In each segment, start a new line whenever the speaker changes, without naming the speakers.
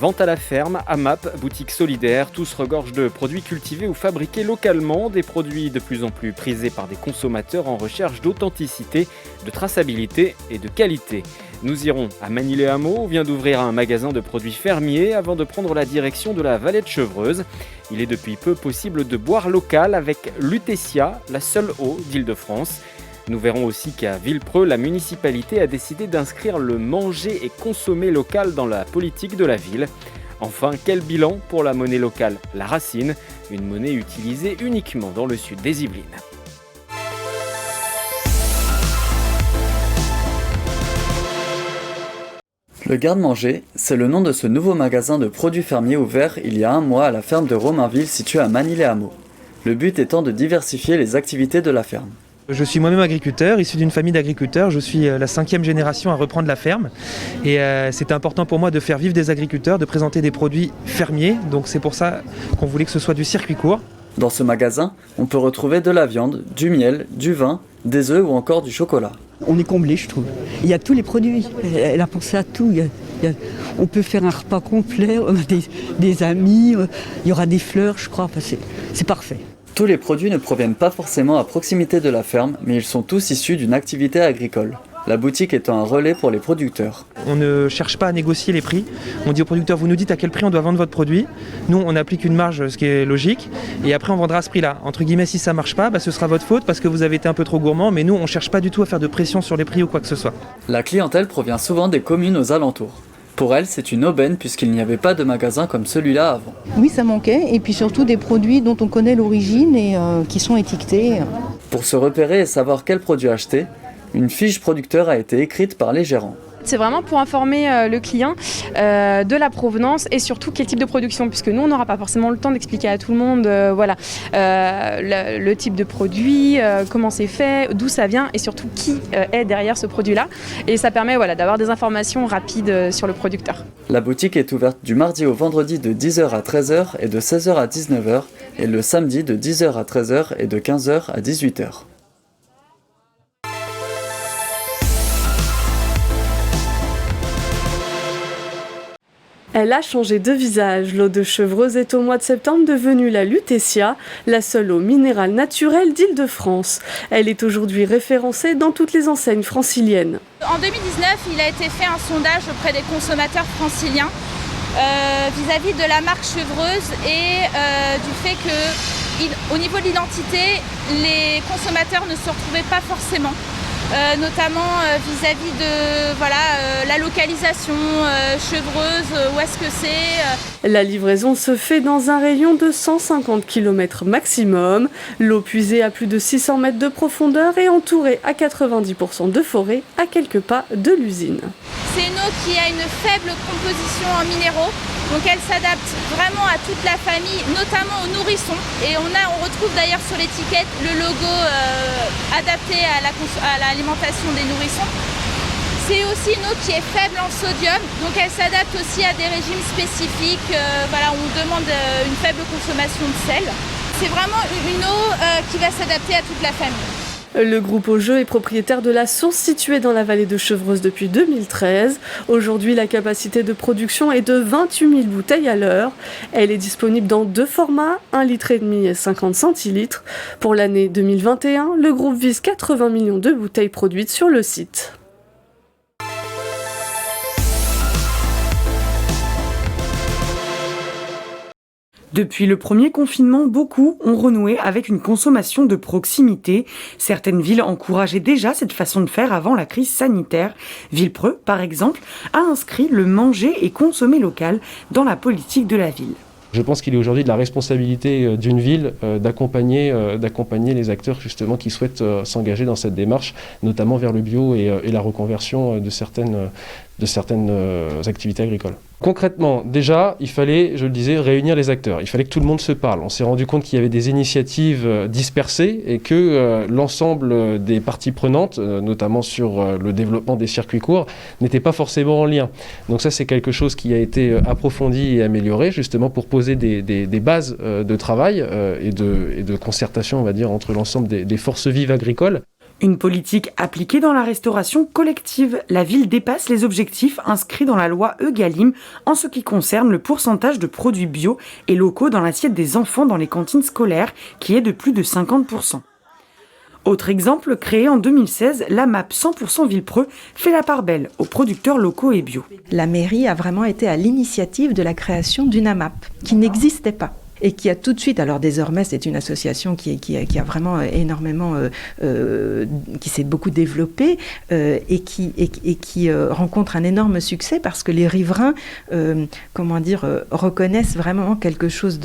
Vente à la ferme, AMAP, boutique solidaire, tous regorgent de produits cultivés ou fabriqués localement, des produits de plus en plus prisés par des consommateurs en recherche d'authenticité, de traçabilité et de qualité. Nous irons à Manille-les-Hameaux, vient d'ouvrir un magasin de produits fermiers avant de prendre la direction de la vallée de Chevreuse. Il est depuis peu possible de boire local avec Lutetia, la seule eau d'Île-de-France. Nous verrons aussi qu'à Villepreux, la municipalité a décidé d'inscrire le manger et consommer local dans la politique de la ville. Enfin, quel bilan pour la monnaie locale, la Racine, une monnaie utilisée uniquement dans le sud des Yvelines.
Le Garde-Manger, c'est le nom de ce nouveau magasin de produits fermiers ouvert il y a un mois à la ferme de Romainville située à Manille-les-Hameaux. Le but étant de diversifier les activités de la ferme.
Je suis moi-même agriculteur, issu d'une famille d'agriculteurs. Je suis la 5e génération à reprendre la ferme. Et c'était important pour moi de faire vivre des agriculteurs, de présenter des produits fermiers. Donc c'est pour ça qu'on voulait que ce soit du circuit court.
Dans ce magasin, on peut retrouver de la viande, du miel, du vin, des œufs ou encore du chocolat.
On est comblé, je trouve. Il y a tous les produits. Elle a pensé à tout. On peut faire un repas complet. On a des amis. Il y aura des fleurs, je crois. Enfin, c'est parfait.
Tous les produits ne proviennent pas forcément à proximité de la ferme, mais ils sont tous issus d'une activité agricole. La boutique étant un relais pour les producteurs.
On ne cherche pas à négocier les prix. On dit aux producteurs, vous nous dites à quel prix on doit vendre votre produit. Nous, on applique une marge, ce qui est logique. Et après, on vendra à ce prix-là. Entre guillemets, si ça ne marche pas, ce sera votre faute parce que vous avez été un peu trop gourmand. Mais nous, on ne cherche pas du tout à faire de pression sur les prix ou quoi que ce soit.
La clientèle provient souvent des communes aux alentours. Pour elle, c'est une aubaine puisqu'il n'y avait pas de magasin comme celui-là avant.
Oui, ça manquait. Et puis surtout des produits dont on connaît l'origine et qui sont étiquetés.
Pour se repérer et savoir quel produit acheter, une fiche producteur a été écrite par les gérants.
C'est vraiment pour informer le client de la provenance et surtout quel type de production, puisque nous on n'aura pas forcément le temps d'expliquer à tout le monde le type de produit, comment c'est fait, d'où ça vient et surtout qui est derrière ce produit-là. Et ça permet d'avoir des informations rapides sur le producteur.
La boutique est ouverte du mardi au vendredi de 10h à 13h et de 16h à 19h et le samedi de 10h à 13h et de 15h à 18h.
Elle a changé de visage. L'eau de Chevreuse est au mois de septembre devenue la Lutetia, la seule eau minérale naturelle d'Île-de-France. Elle est aujourd'hui référencée dans toutes les enseignes franciliennes.
En 2019, il a été fait un sondage auprès des consommateurs franciliens vis-à-vis de la marque Chevreuse et du fait que, au niveau de l'identité, les consommateurs ne se retrouvaient pas forcément. Notamment vis-à-vis de la localisation, Chevreuse, où est-ce que c'est
La livraison se fait dans un rayon de 150 km maximum. L'eau puisée à plus de 600 mètres de profondeur est entourée à 90% de forêt à quelques pas de l'usine.
C'est une eau qui a une faible composition en minéraux. Donc elle s'adapte vraiment à toute la famille, notamment aux nourrissons. Et on retrouve d'ailleurs sur l'étiquette le logo adapté à l'alimentation des nourrissons. C'est aussi une eau qui est faible en sodium, donc elle s'adapte aussi à des régimes spécifiques. On demande une faible consommation de sel. C'est vraiment une eau qui va s'adapter à toute la famille.
Le groupe Augeux est propriétaire de la source située dans la vallée de Chevreuse depuis 2013. Aujourd'hui, la capacité de production est de 28 000 bouteilles à l'heure. Elle est disponible dans 2 formats, 1,5 litre et 50 centilitres. Pour l'année 2021, le groupe vise 80 millions de bouteilles produites sur le site.
Depuis le premier confinement, beaucoup ont renoué avec une consommation de proximité. Certaines villes encourageaient déjà cette façon de faire avant la crise sanitaire. Villepreux, par exemple, a inscrit le manger et consommer local dans la politique de la ville.
Je pense qu'il est aujourd'hui de la responsabilité d'une ville d'accompagner les acteurs justement qui souhaitent s'engager dans cette démarche, notamment vers le bio et la reconversion de certaines activités agricoles. Concrètement, déjà, il fallait, je le disais, réunir les acteurs. Il fallait que tout le monde se parle. On s'est rendu compte qu'il y avait des initiatives dispersées et que l'ensemble des parties prenantes, notamment sur le développement des circuits courts, n'étaient pas forcément en lien. Donc ça, c'est quelque chose qui a été approfondi et amélioré, justement pour poser des bases de travail et de concertation, on va dire, entre l'ensemble des forces vives agricoles.
Une politique appliquée dans la restauration collective. La ville dépasse les objectifs inscrits dans la loi Egalim en ce qui concerne le pourcentage de produits bio et locaux dans l'assiette des enfants dans les cantines scolaires, qui est de plus de 50%. Autre exemple, créé en 2016, la MAP 100% Villepreux fait la part belle aux producteurs locaux et bio.
La mairie a vraiment été à l'initiative de la création d'une AMAP qui n'existait pas. Et qui a tout de suite, alors désormais c'est une association qui a vraiment énormément, qui s'est beaucoup développée et qui rencontre un énorme succès parce que les riverains, reconnaissent vraiment quelque chose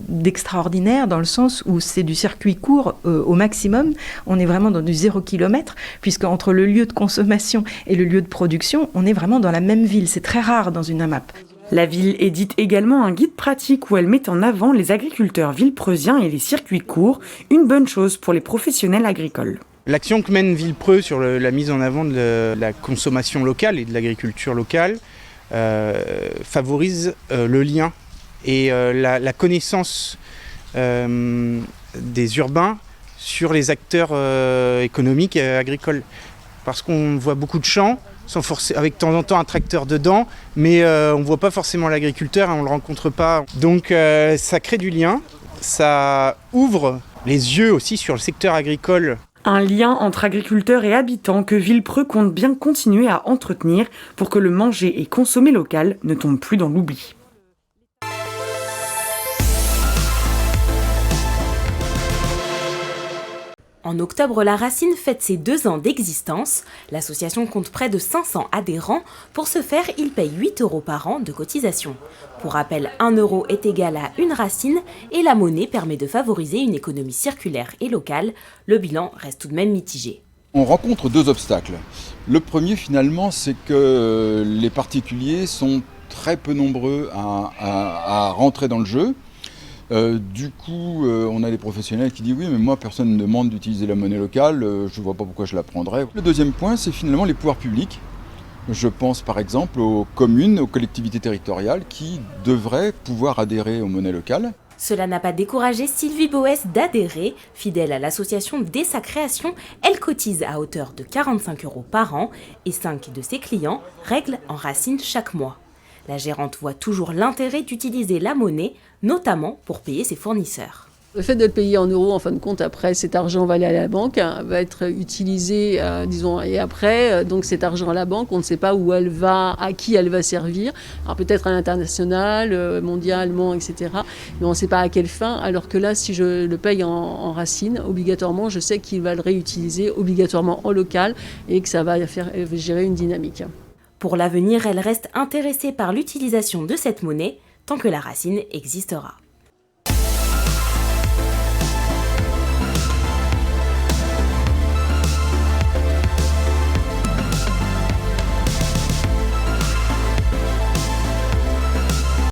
d'extraordinaire dans le sens où c'est du circuit court au maximum. On est vraiment dans du 0 km puisque entre le lieu de consommation et le lieu de production, on est vraiment dans la même ville. C'est très rare dans une AMAP.
La ville édite également un guide pratique où elle met en avant les agriculteurs villepreusiens et les circuits courts, une bonne chose pour les professionnels agricoles.
L'action que mène Villepreux sur la mise en avant de la consommation locale et de l'agriculture locale favorise le lien et la connaissance des urbains sur les acteurs économiques et agricoles. Parce qu'on voit beaucoup de champs, avec de temps en temps un tracteur dedans, mais on ne voit pas forcément l'agriculteur et on ne le rencontre pas. Donc ça crée du lien, ça ouvre les yeux aussi sur le secteur agricole.
Un lien entre agriculteurs et habitants que Villepreux compte bien continuer à entretenir pour que le manger et consommer local ne tombe plus dans l'oubli.
En octobre, la Racine fête ses 2 ans d'existence. L'association compte près de 500 adhérents. Pour ce faire, ils payent 8 € par an de cotisation. Pour rappel, 1 € est égal à une racine et la monnaie permet de favoriser une économie circulaire et locale. Le bilan reste tout de même mitigé.
On rencontre 2 obstacles. Le premier, finalement, c'est que les particuliers sont très peu nombreux à rentrer dans le jeu. Du coup, on a des professionnels qui disent oui, mais moi, personne ne me demande d'utiliser la monnaie locale, je ne vois pas pourquoi je la prendrais. Le deuxième point, c'est finalement les pouvoirs publics. Je pense par exemple aux communes, aux collectivités territoriales qui devraient pouvoir adhérer aux monnaies locales.
Cela n'a pas découragé Sylvie Boès d'adhérer. Fidèle à l'association dès sa création, elle cotise à hauteur de 45 € par an et 5 de ses clients règlent en racine chaque mois. La gérante voit toujours l'intérêt d'utiliser la monnaie, notamment pour payer ses fournisseurs.
Le fait de le payer en euros, en fin de compte, après, cet argent va aller à la banque, va être utilisé, et après, donc cet argent à la banque, on ne sait pas où elle va, à qui elle va servir. Alors peut-être à l'international, mondialement, etc. Mais on ne sait pas à quelle fin, alors que là, si je le paye en racine, obligatoirement, je sais qu'il va le réutiliser obligatoirement en local et que ça va faire gérer une dynamique.
Pour l'avenir, elle reste intéressée par l'utilisation de cette monnaie tant que la racine existera.